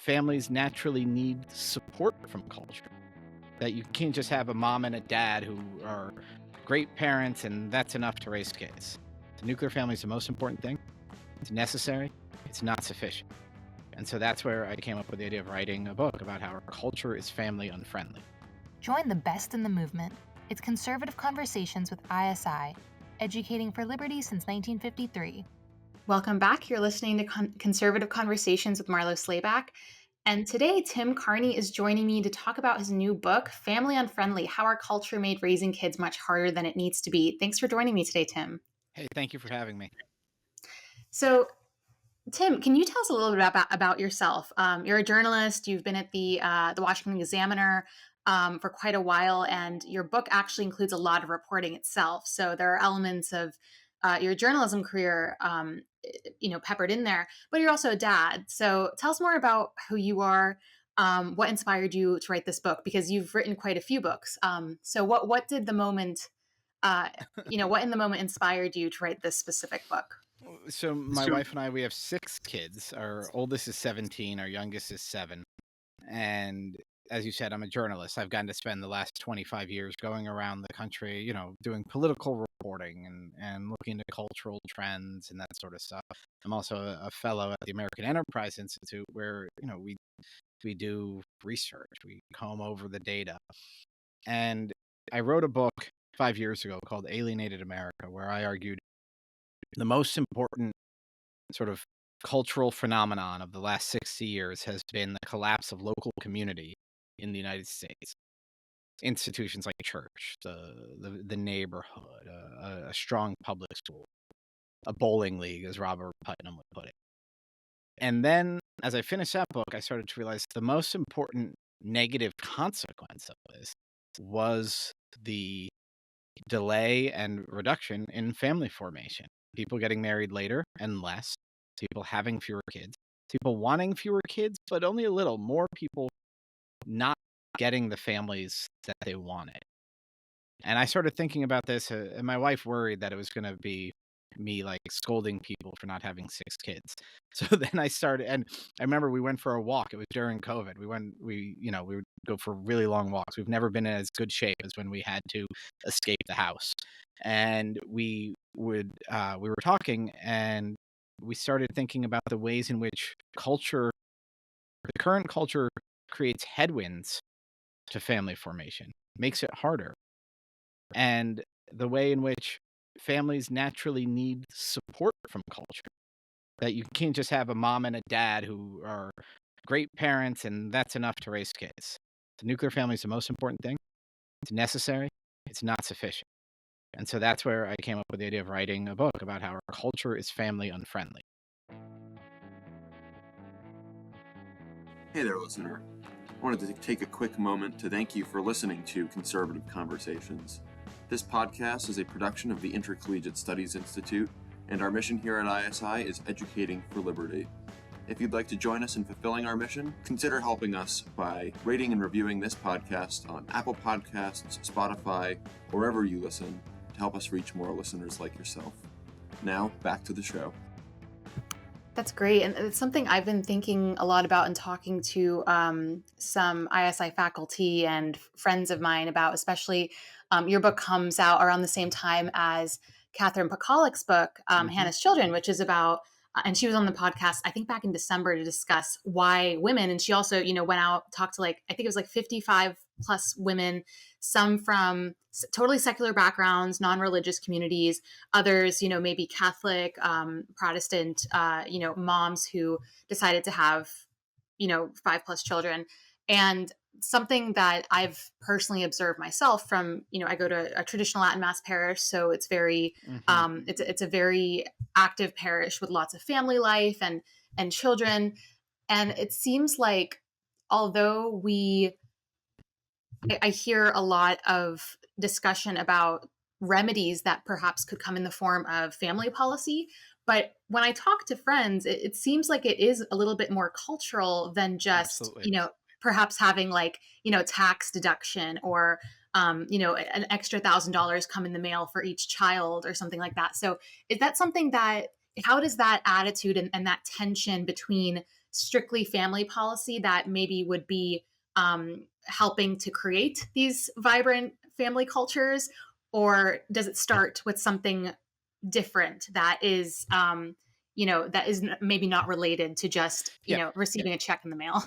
families naturally need support from culture. That you can't just have a mom and a dad who are great parents and that's enough to raise kids. The nuclear family is the most important thing. It's necessary. It's not sufficient. And so that's where I came up with the idea of writing a book about how our culture is family unfriendly. Join the best in the movement. It's Conservative Conversations with ISI, educating for liberty since 1953. Welcome back. You're listening to Conservative Conversations with Marlo Slayback. And today, Tim Carney is joining me to talk about his new book, Family Unfriendly, How Our Culture Made Raising Kids Much Harder Than It Needs to Be. Thanks for joining me today, Tim. Hey, thank you for having me. So, Tim, can you tell us a little bit about yourself? You're a journalist. You've been at the Washington Examiner for quite a while, and your book actually includes a lot of reporting itself. So there are elements of your journalism career, peppered in there. But you're also a dad. So tell us more about who you are. What inspired you to write this book? Because you've written quite a few books. So what did the moment, what in the moment inspired you to write this specific book? So my wife and I, we have 6 kids. Our oldest is 17, our youngest is 7. And as you said, I'm a journalist. I've gotten to spend the last 25 years going around the country, doing political reporting and looking at cultural trends and that sort of stuff. I'm also a fellow at the American Enterprise Institute where, we do research, we comb over the data. And I wrote a book 5 years ago called Alienated America, where I argued the most important sort of cultural phenomenon of the last 60 years has been the collapse of local community in the United States. Institutions like church, the neighborhood, a strong public school, a bowling league, as Robert Putnam would put it. And then as I finished that book, I started to realize the most important negative consequence of this was the delay and reduction in family formation. People getting married later and less, people having fewer kids, people wanting fewer kids, but only a little, more people not getting the families that they wanted. And I started thinking about this, and my wife worried that it was going to be me like scolding people for not having 6 kids. So then I started, and I remember we went for a walk. It was during COVID. We would go for really long walks. We've never been in as good shape as when we had to escape the house. And we were talking, and we started thinking about the ways in which the current culture creates headwinds to family formation, makes it harder. And the way in which families naturally need support from culture. That you can't just have a mom and a dad who are great parents and that's enough to raise kids. The nuclear family is the most important thing. It's necessary. It's not sufficient. And so that's where I came up with the idea of writing a book about how our culture is family unfriendly. Hey there, listener. I wanted to take a quick moment to thank you for listening to Conservative Conversations. This podcast is a production of the Intercollegiate Studies Institute, and our mission here at ISI is educating for liberty. If you'd like to join us in fulfilling our mission, consider helping us by rating and reviewing this podcast on Apple Podcasts, Spotify, or wherever you listen to help us reach more listeners like yourself. Now, back to the show. That's great. And it's something I've been thinking a lot about and talking to some ISI faculty and friends of mine about, especially your book comes out around the same time as Catherine Pacolick's book, Hannah's Children, which is about, and she was on the podcast, I think back in December to discuss why women. And she also, went out, talked to I think it was 55 plus women, some from totally secular backgrounds, non-religious communities, others, maybe Catholic, Protestant, moms who decided to have, 5+ children. And something that I've personally observed myself from, I go to a traditional Latin Mass parish. So it's very, it's a very active parish with lots of family life and children. And it seems like, although I hear a lot of discussion about remedies that perhaps could come in the form of family policy. But when I talk to friends, it seems like it is a little bit more cultural than just, Absolutely. Perhaps having tax deduction or, an extra $1,000 come in the mail for each child or something like that. So is that something how does that attitude and that tension between strictly family policy that maybe would be helping to create these vibrant family cultures? Or does it start with something different that is, that is maybe not related to just, Yeah. receiving a check in the mail?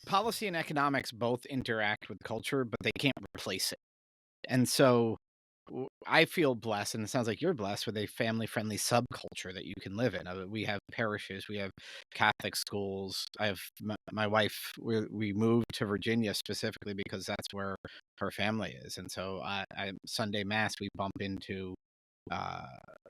Policy and economics both interact with culture, but they can't replace it. And so I feel blessed, and it sounds like you're blessed with a family-friendly subculture that you can live in. We have parishes, we have Catholic schools. I have my wife. We moved to Virginia specifically because that's where her family is, and so Sunday Mass uh, we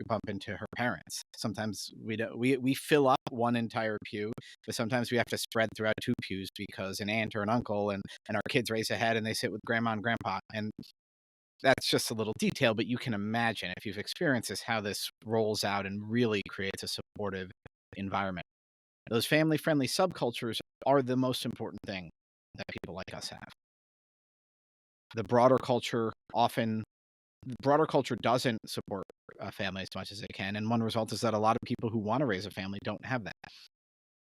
bump into her parents. Sometimes we fill up one entire pew, but sometimes we have to spread throughout two pews because an aunt or an uncle and our kids race ahead and they sit with grandma and grandpa. And that's just a little detail, but you can imagine, if you've experienced this, how this rolls out and really creates a supportive environment. Those family-friendly subcultures are the most important thing that people like us have. The broader culture doesn't support a family as much as it can, and one result is that a lot of people who want to raise a family don't have that.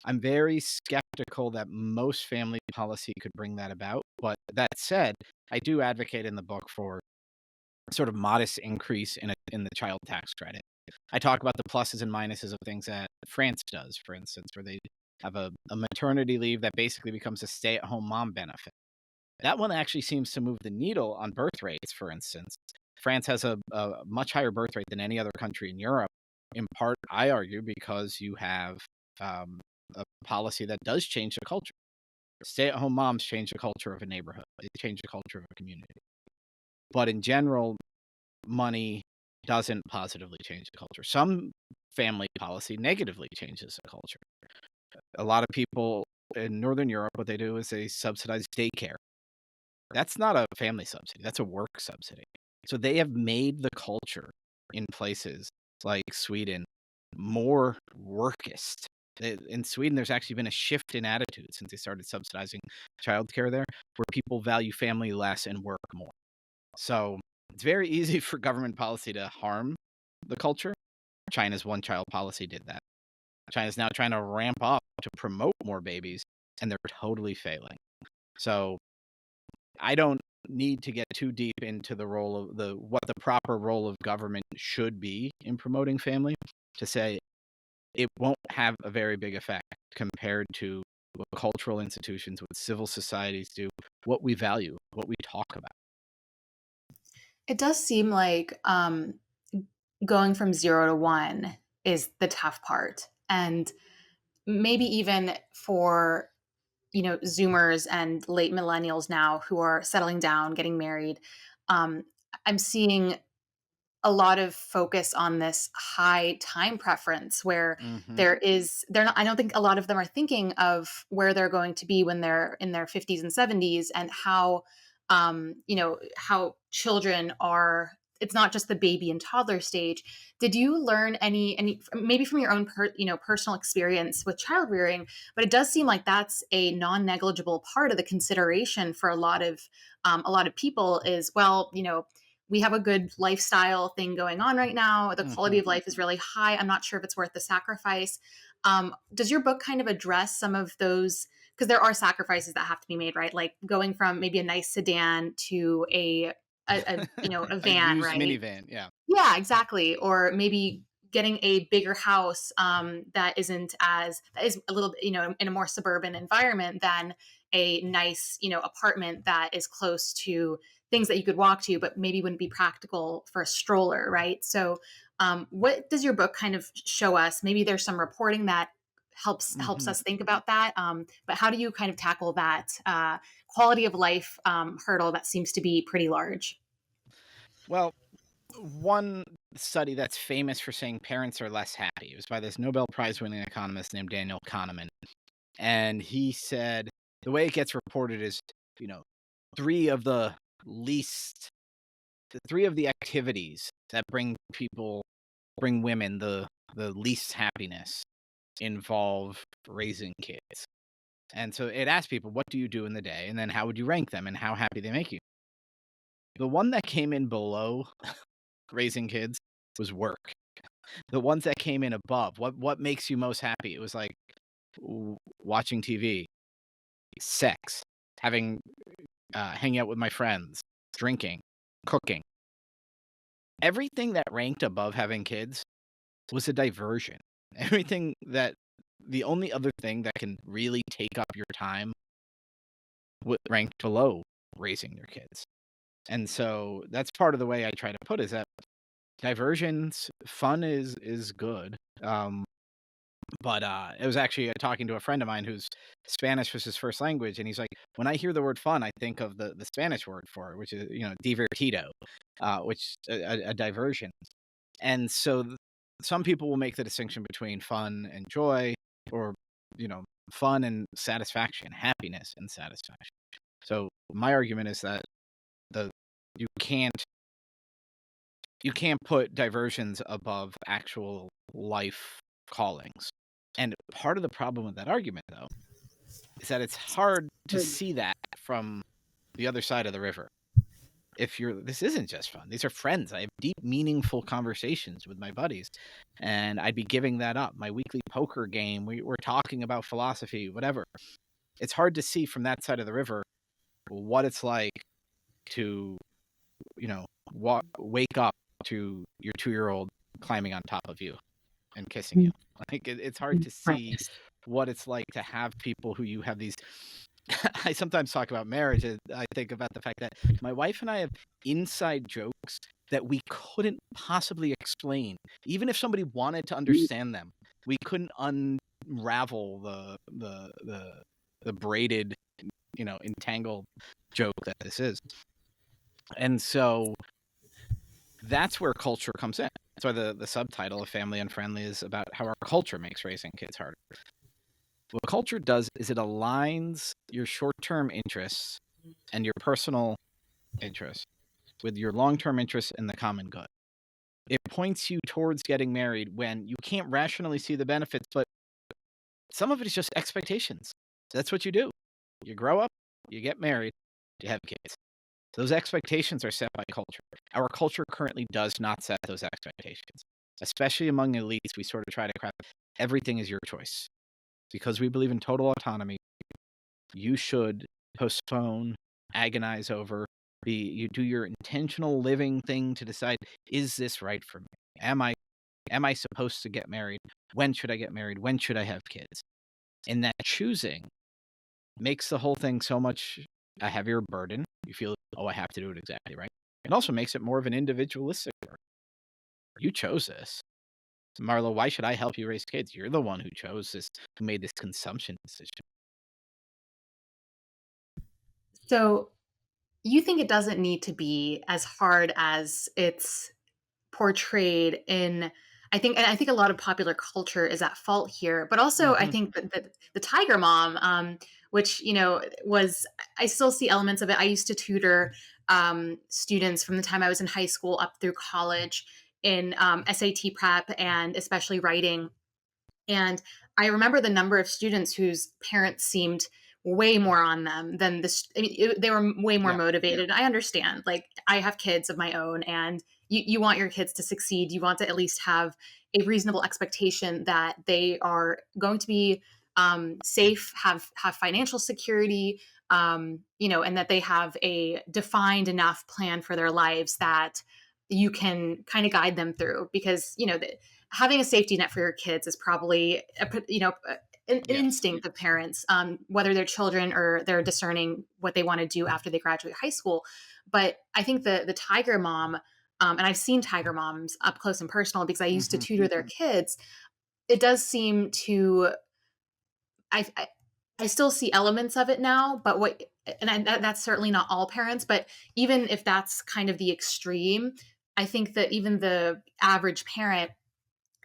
I'm very skeptical that most family policy could bring that about, but that said, I do advocate in the book for sort of modest increase in the child tax credit. I talk about the pluses and minuses of things that France does, for instance, where they have a maternity leave that basically becomes a stay-at-home mom benefit. That one actually seems to move the needle on birth rates, for instance. France has a much higher birth rate than any other country in Europe, in part, I argue, because you have a policy that does change the culture. Stay-at-home moms change the culture of a neighborhood. They change the culture of a community. But in general, money doesn't positively change the culture. Some family policy negatively changes the culture. A lot of people in Northern Europe, what they do is they subsidize daycare. That's not a family subsidy, that's a work subsidy. So they have made the culture in places like Sweden more workist. In Sweden, there's actually been a shift in attitude since they started subsidizing childcare there, where people value family less and work more. So it's very easy for government policy to harm the culture. China's one-child policy did that. China's now trying to ramp up to promote more babies, and they're totally failing. So I don't need to get too deep into the role of what the proper role of government should be in promoting family to say it won't have a very big effect compared to what cultural institutions, what civil societies do, what we value, what we talk about. It does seem like going from 0 to 1 is the tough part. And maybe even for, Zoomers and late millennials now who are settling down, getting married, um, I'm seeing a lot of focus on this high time preference where Hmm. they're not, I don't think a lot of them are thinking of where they're going to be when they're in their 50s and 70s, and how how children are, it's not just the baby and toddler stage. Did you learn any maybe from your own personal experience with child rearing? But it does seem like that's a non-negligible part of the consideration for a lot of people is, well, we have a good lifestyle thing going on right now. The quality Hmm. of life is really high. I'm not sure if it's worth the sacrifice. Does your book kind of address some of those? Because there are sacrifices that have to be made, right? Like going from maybe a nice sedan to a A van, used right? minivan, yeah. Yeah, exactly. Or maybe getting a bigger house that is a little bit, in a more suburban environment than a nice, apartment that is close to things that you could walk to, but maybe wouldn't be practical for a stroller, right? So, what does your book kind of show us? Maybe there's some reporting that helps Hmm. us think about that. But how do you kind of tackle that quality of life hurdle that seems to be pretty large? Well, one study that's famous for saying parents are less happy, it was by this Nobel Prize winning economist named Daniel Kahneman. And he said the way it gets reported is, you know, three of the least, the three of the activities that bring women the least happiness involve raising kids. And so it asks people, what do you do in the day? And then how would you rank them and how happy they make you? The one that came in below raising kids was work. The ones that came in above, what makes you most happy? It was like watching TV, sex, having hanging out with my friends, drinking, cooking. Everything that ranked above having kids was a diversion. Everything that the only other thing that can really take up your time ranked below raising your kids. And so that's part of the way I try to put it, is that diversions, fun is good. But it was actually talking to a friend of mine whose Spanish was his first language, and he's like, when I hear the word fun, I think of the Spanish word for it, which is divertido, which a diversion. And so some people will make the distinction between fun and joy, or fun and satisfaction, happiness and satisfaction. So my argument is that the you can't put diversions above actual life callings. And part of the problem with that argument, though, is that it's hard to see that from the other side of the river. This isn't just fun. These are friends. I have deep, meaningful conversations with my buddies, and I'd be giving that up. My weekly poker game, we're talking about philosophy, whatever. It's hard to see from that side of the river what it's like to, wake up to your 2-year-old climbing on top of you and kissing you. Like it's hard to see what it's like to have people who you have these. I sometimes talk about marriage, and I think about the fact that my wife and I have inside jokes that we couldn't possibly explain. Even if somebody wanted to understand them, we couldn't unravel the braided, entangled joke that this is. And so that's where culture comes in. That's why the subtitle of Family Unfriendly is about how our culture makes raising kids harder. What culture does is it aligns your short-term interests and your personal interests with your long-term interests in the common good. It points you towards getting married when you can't rationally see the benefits, but some of it is just expectations. That's what you do. You grow up, you get married, you have kids. Those expectations are set by culture. Our culture currently does not set those expectations. Especially among elites, we sort of try to craft everything is your choice. Because we believe in total autonomy, you should postpone, agonize over, you do your intentional living thing to decide, is this right for me? Am I supposed to get married? When should I get married? When should I have kids? And that choosing makes the whole thing so much a heavier burden. You feel, I have to do it exactly right. It also makes it more of an individualistic burden. You chose this. Marlo, why should I help you raise kids? You're the one who chose this, who made this consumption decision. So you think it doesn't need to be as hard as it's portrayed in. I think a lot of popular culture is at fault here, but also I think that the Tiger Mom, which was, I still see elements of it. I used to tutor students from the time I was in high school up through college in SAT prep and especially writing. And I remember the number of students whose parents seemed way more on them than this. I mean, they were way more motivated. I understand. Like, I have kids of my own, and you want your kids to succeed. You want to at least have a reasonable expectation that they are going to be safe, have financial security, and that they have a defined enough plan for their lives that you can kind of guide them through. Because having a safety net for your kids is probably an instinct of parents, whether they're children or they're discerning what they want to do after they graduate high school. But I think the Tiger Mom, and I've seen Tiger Moms up close and personal because I used to tutor their kids. It does seem to, I still see elements of it now, but that's certainly not all parents, but even if that's kind of the extreme, I think that even the average parent,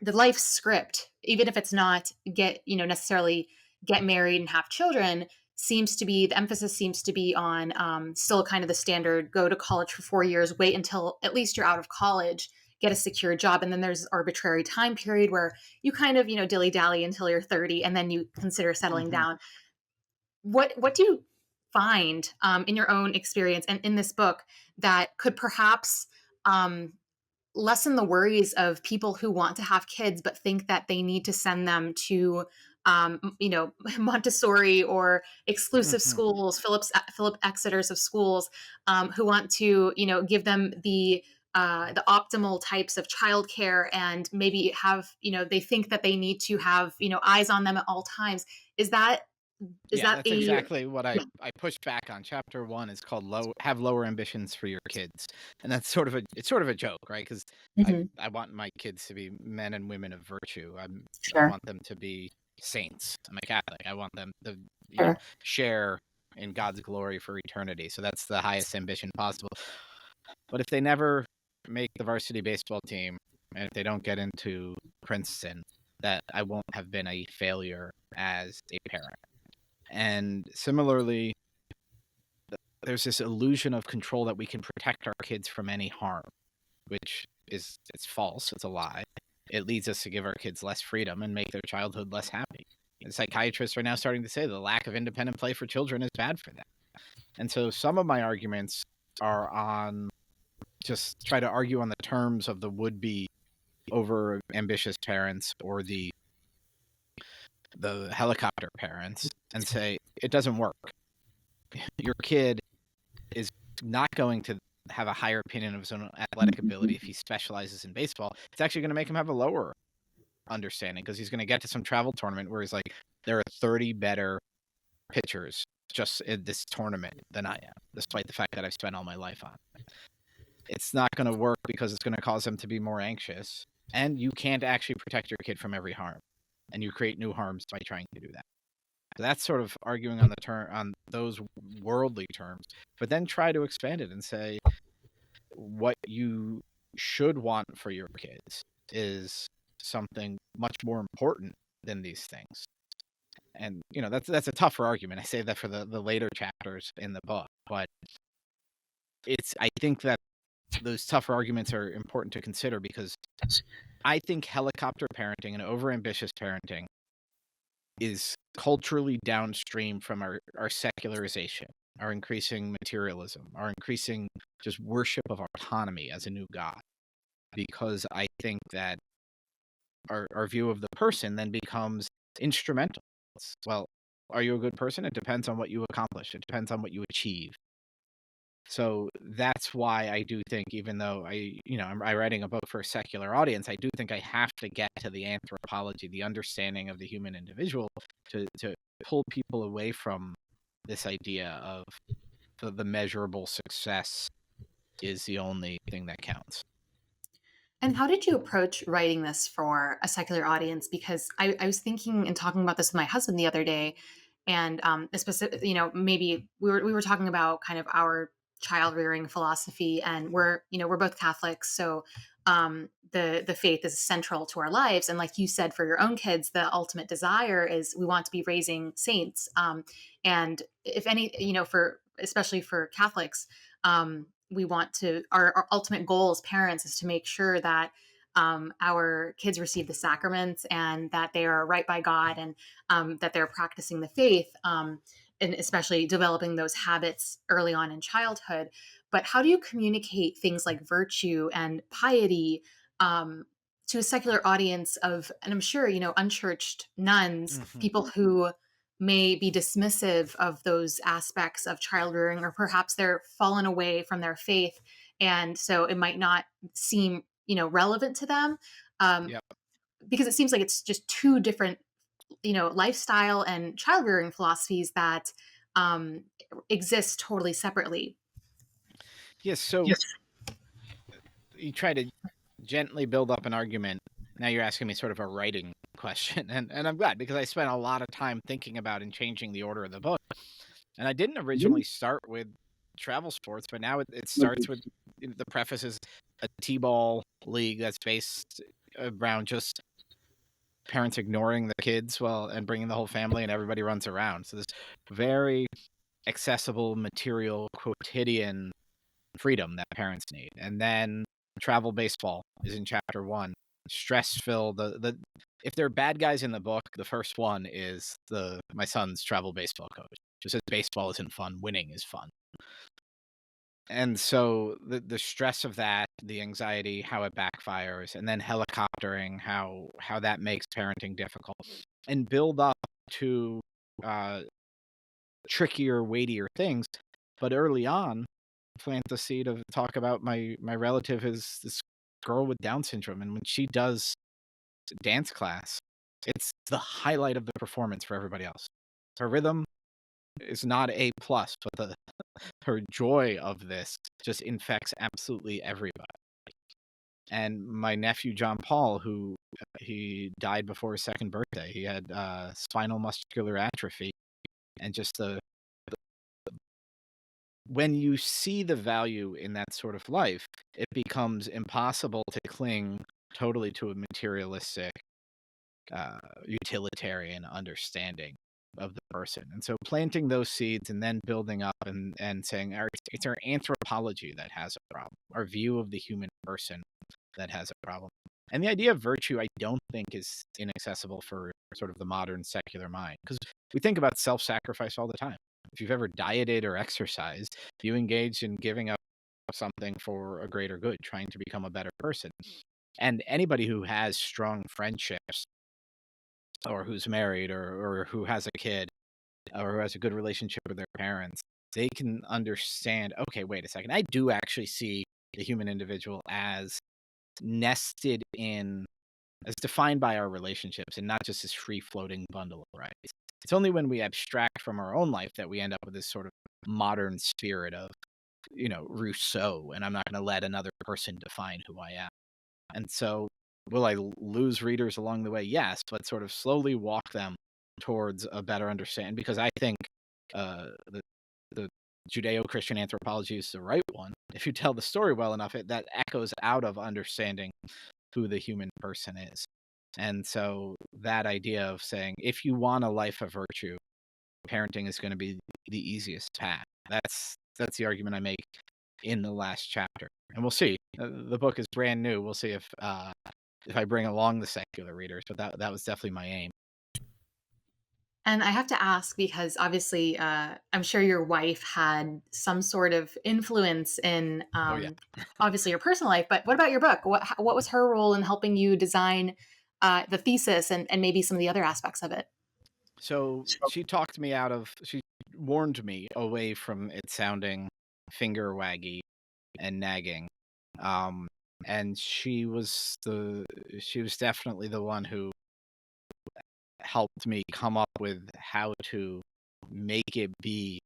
the life script, even if it's not necessarily get married and have children, the emphasis seems to be on still kind of the standard: go to college for 4 years, wait until at least you're out of college, get a secure job, and then there's arbitrary time period where you kind of dilly dally until you're 30, and then you consider settling down. What do you find in your own experience and in this book that could perhaps lessen the worries of people who want to have kids but think that they need to send them to Montessori or exclusive Hmm. schools, Philip Exeter's of schools, who want to, give them the optimal types of childcare, and maybe have, they think that they need to have, eyes on them at all times. Is that is Yeah, that that's a exactly what yeah. I push back on. Chapter 1 is called have lower ambitions for your kids. And that's sort of a joke, right? Because Mhm. I want my kids to be men and women of virtue. I Sure, want them to be saints. I'm a Catholic. I want them to, sure. share in God's glory for eternity. So that's the highest ambition possible. But if they never make the varsity baseball team, and if they don't get into Princeton, that I won't have been a failure as a parent. And similarly, there's this illusion of control that we can protect our kids from any harm, which it's false. It's a lie. It leads us to give our kids less freedom and make their childhood less happy. And psychiatrists are now starting to say the lack of independent play for children is bad for them. And so some of my arguments are on just try to argue on the terms of the would-be over ambitious parents or the helicopter parents and say it doesn't work. Your kid is not going to have a higher opinion of his own athletic ability if he specializes in baseball. It's actually going to make him have a lower understanding because he's going to get to some travel tournament where he's like, there are 30 better pitchers just in this tournament than I am, despite the fact that I've spent all my life on it. It's not going to work because it's going to cause him to be more anxious, and you can't actually protect your kid from every harm, and you create new harms by trying to do that. So that's sort of arguing on those worldly terms, but then try to expand it and say what you should want for your kids is something much more important than these things. And that's a tougher argument. I say that for the later chapters in the book, but I think that those tougher arguments are important to consider because I think helicopter parenting and overambitious parenting is culturally downstream from our secularization, our increasing materialism, our increasing just worship of autonomy as a new god. Because I think that our view of the person then becomes instrumental. Well, are you a good person? It depends on what you accomplish. It depends on what you achieve. So that's why I do think, even though I'm writing a book for a secular audience, I do think I have to get to the anthropology, the understanding of the human individual, to pull people away from this idea of the measurable success is the only thing that counts. And how did you approach writing this for a secular audience? Because I was thinking and talking about this with my husband the other day, and a specific, maybe we were talking about kind of our child rearing philosophy, and we're both Catholics, so the faith is central to our lives. And like you said, for your own kids, the ultimate desire is we want to be raising saints. And if any, for especially for Catholics. We want to our ultimate goal as parents is to make sure that our kids receive the sacraments and that they are right by God, and that they're practicing the faith, and especially developing those habits early on in childhood. But how do you communicate things like virtue and piety to a secular audience of, and I'm sure, unchurched nuns, Hmm. people who may be dismissive of those aspects of child rearing, or perhaps they're fallen away from their faith, and so it might not seem relevant to them, um, Yep. because it seems like it's just two different lifestyle and child rearing philosophies that um, exist totally separately. Yes. So you try to gently build up an argument. Now you're asking me sort of a writing question, and I'm glad because I spent a lot of time thinking about and changing the order of the book. And I didn't originally start with travel sports, but now it starts with the preface is a t-ball league that's based around just parents ignoring the kids and bringing the whole family, and everybody runs around. So this very accessible material quotidian freedom that parents need. And then travel baseball is in chapter 1. Stress filled. If there are bad guys in the book, the first one is my son's travel baseball coach, who says baseball isn't fun, winning is fun. And so the stress of that, the anxiety, how it backfires, and then helicoptering, how that makes parenting difficult. and build up to uh, trickier, weightier things. But early on, plant the seed of talk about my relative is this girl with Down syndrome, and when she does dance class, it's the highlight of the performance for everybody else. Her rhythm is not A plus, but her joy of this just infects absolutely everybody. And my nephew John Paul, who he died before his second birthday, he had spinal muscular atrophy, and just when you see the value in that sort of life, it becomes impossible to cling totally to a materialistic, utilitarian understanding of the person. And so planting those seeds and then building up and saying it's our anthropology that has a problem, our view of the human person that has a problem. And the idea of virtue, I don't think, is inaccessible for sort of the modern secular mind, because we think about self-sacrifice all the time. If you've ever dieted or exercised, you engage in giving up something for a greater good, trying to become a better person. And anybody who has strong friendships, or who's married, or who has a kid, or who has a good relationship with their parents, they can understand, okay, wait a second, I do actually see the human individual as nested in, as defined by our relationships, and not just this free-floating bundle of rights. It's only when we abstract from our own life that we end up with this sort of modern spirit of, Rousseau, and I'm not going to let another person define who I am. And so, will I lose readers along the way? Yes, but sort of slowly walk them towards a better understanding, because I think the Judeo-Christian anthropology is the right one. If you tell the story well enough, that echoes out of understanding who the human person is. And so that idea of saying, if you want a life of virtue, parenting is going to be the easiest path. That's the argument I make in the last chapter. And we'll see. The book is brand new. We'll see if I bring along the secular readers, but that was definitely my aim. And I have to ask because obviously, I'm sure your wife had some sort of influence in, Oh yeah. obviously, your personal life. But what about your book? What was her role in helping you design the thesis and maybe some of the other aspects of it? So she warned me away from it sounding finger waggy and nagging. Um, and she was definitely the one who helped me come up with how to make it be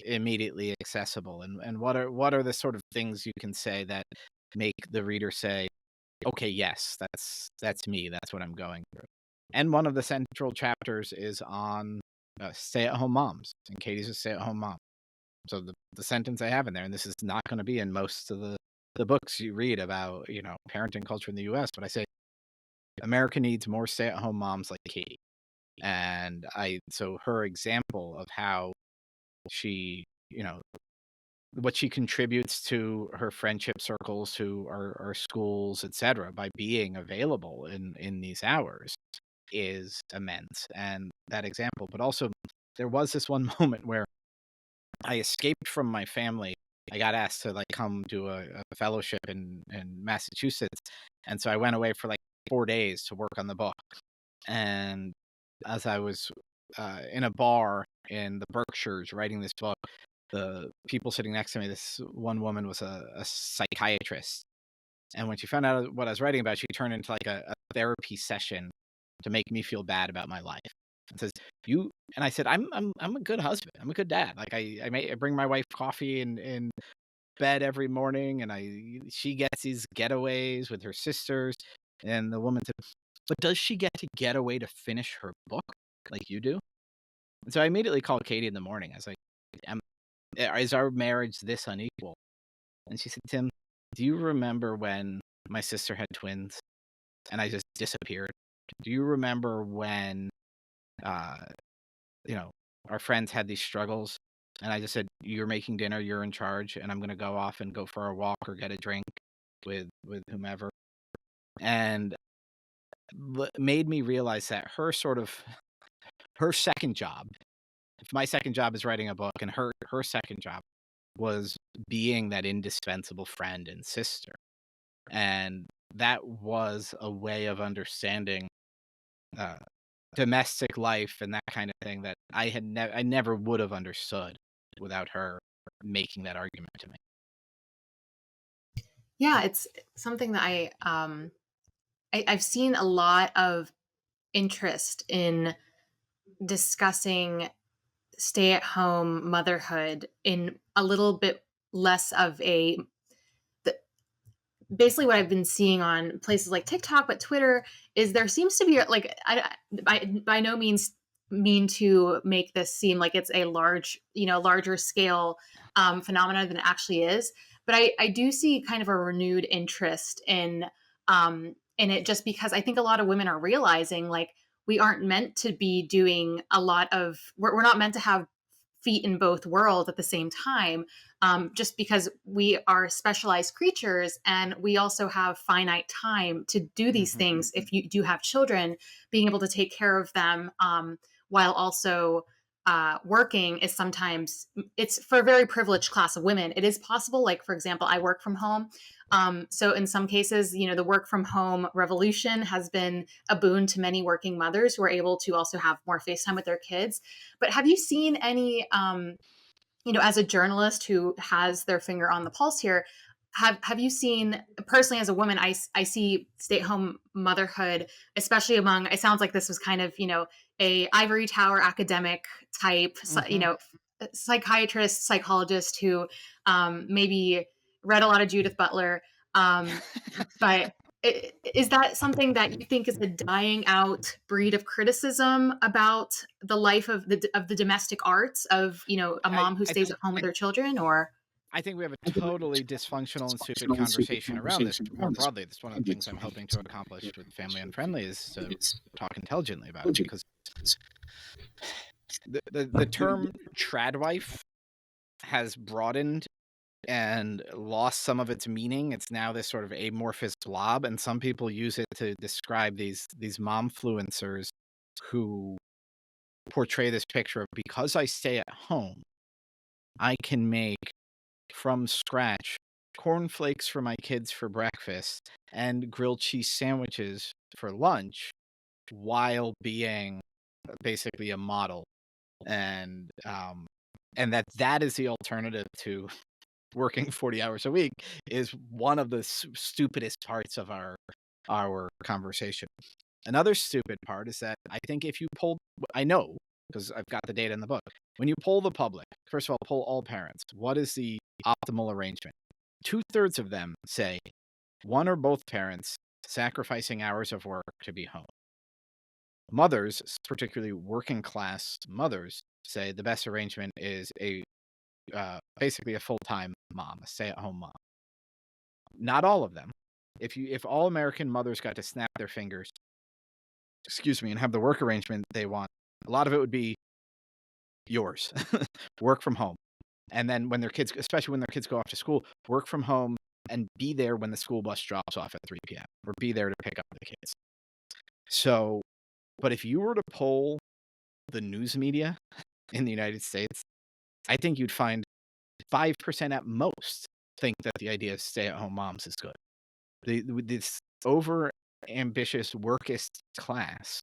immediately accessible, and what are the sort of things you can say that make the reader say, okay, yes, that's me, that's what I'm going through. And one of the central chapters is on stay-at-home moms, and Katie's a stay-at-home mom. So the sentence I have in there, and this is not going to be in most of the books you read about, parenting culture in the US, but I say America needs more stay-at-home moms like Katie. And so her example of how she, what she contributes to her friendship circles, to our schools, etc., by being available in these hours is immense. And that example, but also there was this one moment where I escaped from my family. I got asked to come do a fellowship in Massachusetts, and so I went away for 4 days to work on the book. And as I was in a bar in the Berkshires writing this book, the people sitting next to me, this one woman was a psychiatrist, and when she found out what I was writing about, she turned into a therapy session to make me feel bad about my life. And says, "You," and I said, "I'm a good husband. I'm a good dad. I bring my wife coffee in bed every morning, and she gets these getaways with her sisters." And the woman said, "But does she get to get away to finish her book like you do?" And so I immediately called Katie in the morning. I was like, "Is our marriage this unequal?" And she said, "Tim, do you remember when my sister had twins and I just disappeared? Do you remember when, uh, our friends had these struggles and I just said, you're making dinner, you're in charge, and I'm going to go off and go for a walk or get a drink with whomever?" And made me realize that her second job, if my second job is writing a book, and her second job was being that indispensable friend and sister. And that was a way of understanding domestic life and that kind of thing that I never would have understood without her making that argument to me. Yeah, it's something that I've seen a lot of interest in discussing stay-at-home motherhood in a little bit less of a basically what I've been seeing on places like TikTok, but Twitter is there seems to be like I by no means mean to make this seem like it's a larger scale phenomena than it actually is. But I do see kind of a renewed interest in it just because I think a lot of women are realizing like we aren't meant to be doing a lot of we're not meant to have feet in both worlds at the same time, just because we are specialized creatures and we also have finite time to do these Hmm. things. If you do have children, being able to take care of them while also working is sometimes it's for a very privileged class of women. It is possible, like for example, I work from home. So in some cases, the work from home revolution has been a boon to many working mothers who are able to also have more face time with their kids. But have you seen any, as a journalist who has their finger on the pulse here, have you seen personally as a woman? I see stay at home motherhood, especially among. It sounds like this was kind of a ivory tower academic type, Hmm. psychiatrist, psychologist who maybe read a lot of Judith Butler, um, but is that something that you think is a dying out breed of criticism about the life of the domestic arts of a I, mom who I stays at home with their children? Or I think we have a totally dysfunctional and stupid conversation around this more broadly. That's one of the things I'm hoping to accomplish with Family Unfriendly is to talk intelligently about it, because the term tradwife has broadened and lost some of its meaning. It's now this sort of amorphous blob, and some people use it to describe these momfluencers who portray this picture of, because I stay at home, I can make from scratch cornflakes for my kids for breakfast and grilled cheese sandwiches for lunch while being basically a model, and that is the alternative to working 40 hours a week, is one of the stupidest parts of our conversation. Another stupid part is that I think if you poll, I know because I've got the data in the book. When you poll the public, first of all, poll all parents, what is the optimal arrangement? 2/3 of them say one or both parents sacrificing hours of work to be home. Mothers, particularly working class mothers, say the best arrangement is basically a full-time mom, a stay-at-home mom. Not all of them. If all American mothers got to snap their fingers, excuse me, and have the work arrangement they want, a lot of it would be yours. Work from home. And then when their kids, especially when their kids go off to school, work from home and be there when the school bus drops off at 3 p.m. or be there to pick up the kids. So, but if you were to poll the news media in the United States, I think you'd find 5% at most think that the idea of stay-at-home moms is good. This over ambitious workist class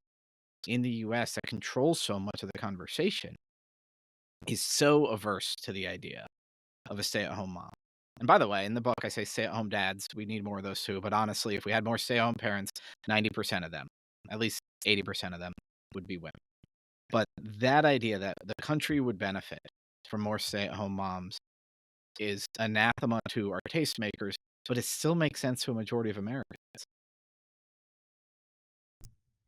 in the US that controls so much of the conversation is so averse to the idea of a stay-at-home mom. And by the way, in the book, I say stay-at-home dads. We need more of those too. But honestly, if we had more stay-at-home parents, 90% of them, at least 80% of them, would be women. But that idea that the country would benefit from more stay-at-home moms is anathema to our tastemakers, but it still makes sense to a majority of Americans.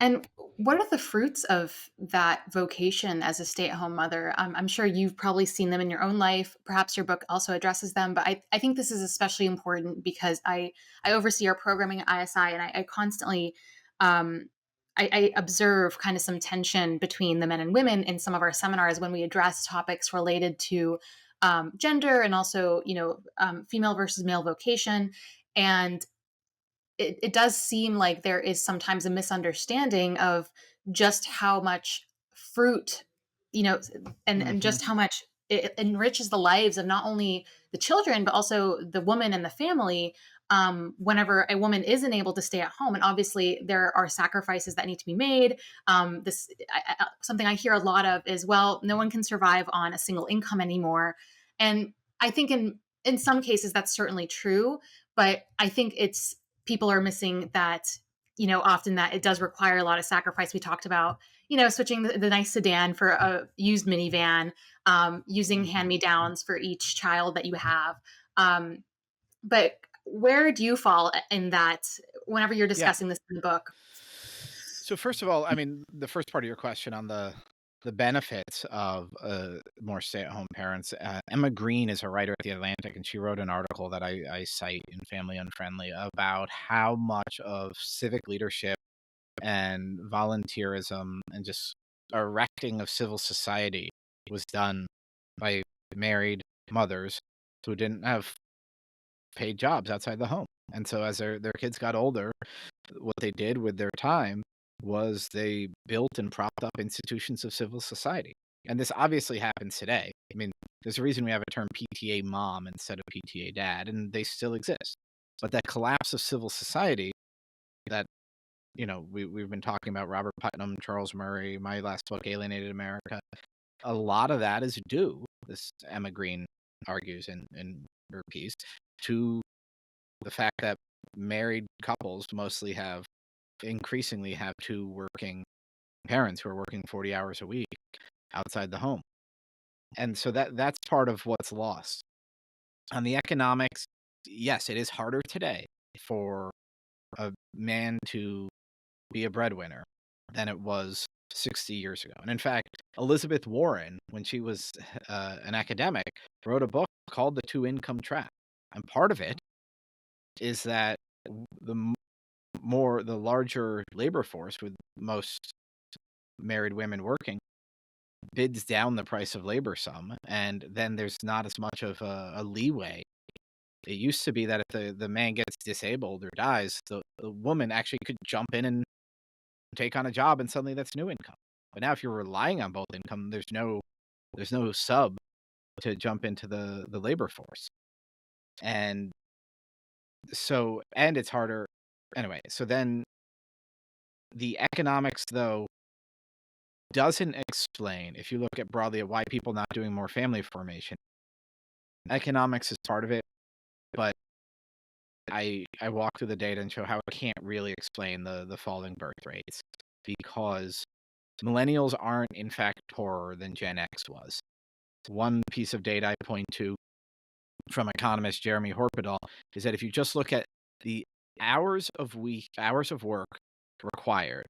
and what are the fruits of that vocation as a stay-at-home mother? I'm sure you've probably seen them in your own life. Perhaps your book also addresses them, but I think this is especially important because I oversee our programming at ISI, and I constantly um, I observe kind of some tension between the men and women in some of our seminars when we address topics related to gender and also female versus male vocation. And it does seem like there is sometimes a misunderstanding of just how much fruit, you know, and Hmm. just how much it enriches the lives of not only the children but also the woman and the family. whenever a woman isn't able to stay at home. And obviously, there are sacrifices that need to be made. Something I hear a lot of is, well, no one can survive on a single income anymore. And I think in some cases that's certainly true, but I think it's people are missing that, often that it does require a lot of sacrifice. We talked about, switching the nice sedan for a used minivan, using hand-me-downs for each child that you have. But where do you fall in that whenever you're Yeah. discussing this in the book? So first of all, I mean, the first part of your question on the benefits of more stay-at-home parents. Emma Green is a writer at The Atlantic, and she wrote an article that I cite in Family Unfriendly about how much of civic leadership and volunteerism and just erecting of civil society was done by married mothers who didn't have paid jobs outside the home. And so as their kids got older, what they did with their time was they built and propped up institutions of civil society. And this obviously happens today. I mean, there's a reason we have a term PTA mom instead of PTA dad, and they still exist. But that collapse of civil society that, we've been talking about Robert Putnam, Charles Murray, my last book, Alienated America, a lot of that is due, this Emma Green argues in her piece, to the fact that married couples increasingly have two working parents who are working 40 hours a week outside the home. And so that's part of what's lost. On the economics, yes, it is harder today for a man to be a breadwinner than it was 60 years ago. And in fact, Elizabeth Warren, when she was an academic, wrote a book called The Two-Income Trap. And part of it is that the larger labor force, with most married women working, bids down the price of labor some, and then there's not as much of a leeway. It used to be that if the man gets disabled or dies, the woman actually could jump in and take on a job, and suddenly that's new income. But now if you're relying on both income, there's no sub to jump into the labor force. And so, and it's harder anyway. So then the economics, though, doesn't explain, if you look at broadly at why people not doing more family formation. Economics is part of it, but I walk through the data and show how it can't really explain the falling birth rates, because millennials aren't in fact poorer than Gen X was. One piece of data I point to from economist Jeremy Horpedal is that if you just look at the hours of work required,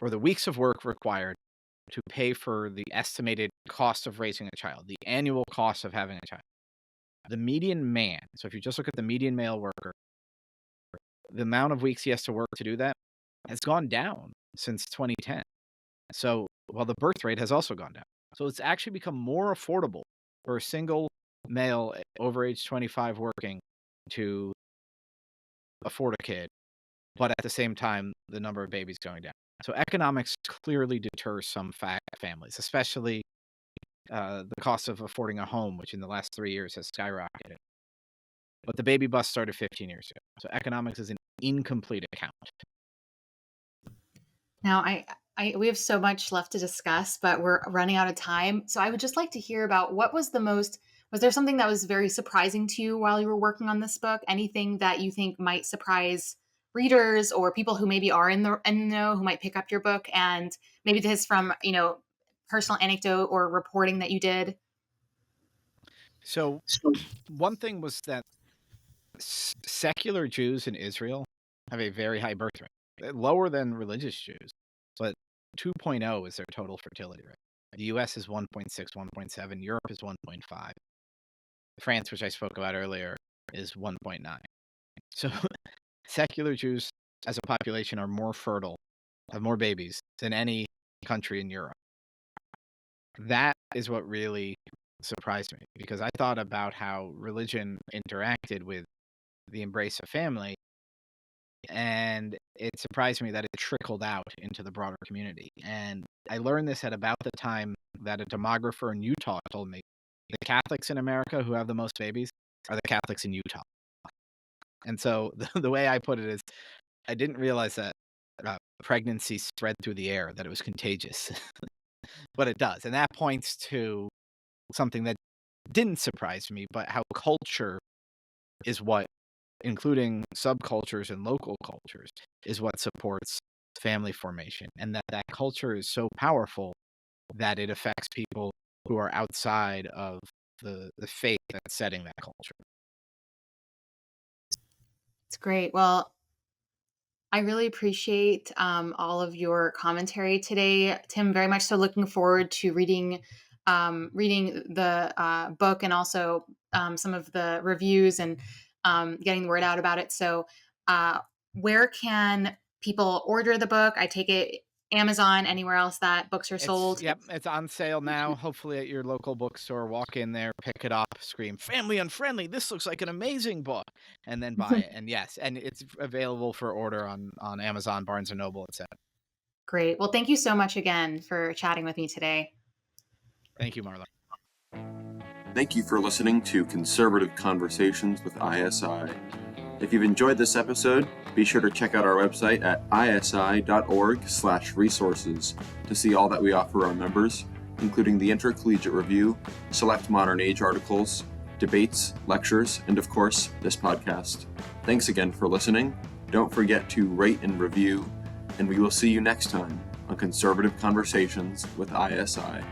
or the weeks of work required to pay for the estimated cost of raising a child, the annual cost of having a child, the median man, so if you just look at the median male worker, the amount of weeks he has to work to do that has gone down since 2010. So, while the birth rate has also gone down. So it's actually become more affordable for a single male over age 25 working to afford a kid, but at the same time, the number of babies going down. So economics clearly deters some families, especially the cost of affording a home, which in the last 3 years has skyrocketed. But the baby bust started 15 years ago. So economics is an incomplete account. Now, we have so much left to discuss, but we're running out of time. So I would just like to hear about was there something that was very surprising to you while you were working on this book? Anything that you think might surprise readers or people who maybe are in the know who might pick up your book, and maybe this is from, personal anecdote or reporting that you did? So one thing was that secular Jews in Israel have a very high birth rate, lower than religious Jews, but 2.0 is their total fertility rate. The US is 1.6, 1.7. Europe is 1.5. France, which I spoke about earlier, is 1.9. So secular Jews as a population are more fertile, have more babies than any country in Europe. That is what really surprised me, because I thought about how religion interacted with the embrace of family, and it surprised me that it trickled out into the broader community. And I learned this at about the time that a demographer in Utah told me the Catholics in America who have the most babies are the Catholics in Utah. And so the way I put it is, I didn't realize that pregnancy spread through the air, that it was contagious, but it does. And that points to something that didn't surprise me, but how culture is what, including subcultures and local cultures, is what supports family formation. And that culture is so powerful that it affects people who are outside of the faith that's setting that culture. It's great. Well, I really appreciate all of your commentary today, Tim. Very much so. Looking forward to reading the book, and also some of the reviews, and getting the word out about it. So, where can people order the book? I take it Amazon, anywhere else that books are sold. It's on sale now. Hopefully at your local bookstore. Walk in there, pick it up, scream, "Family Unfriendly! This looks like an amazing book," and then buy it. And yes, and it's available for order on Amazon, Barnes and Noble, etc. Great. Well, thank you so much again for chatting with me today. Thank you, Marla. Thank you for listening to Conservative Conversations with ISI. If you've enjoyed this episode, be sure to check out our website at isi.org/resources to see all that we offer our members, including the Intercollegiate Review, select modern age articles, debates, lectures, and of course, this podcast. Thanks again for listening. Don't forget to rate and review, and we will see you next time on Conservative Conversations with ISI.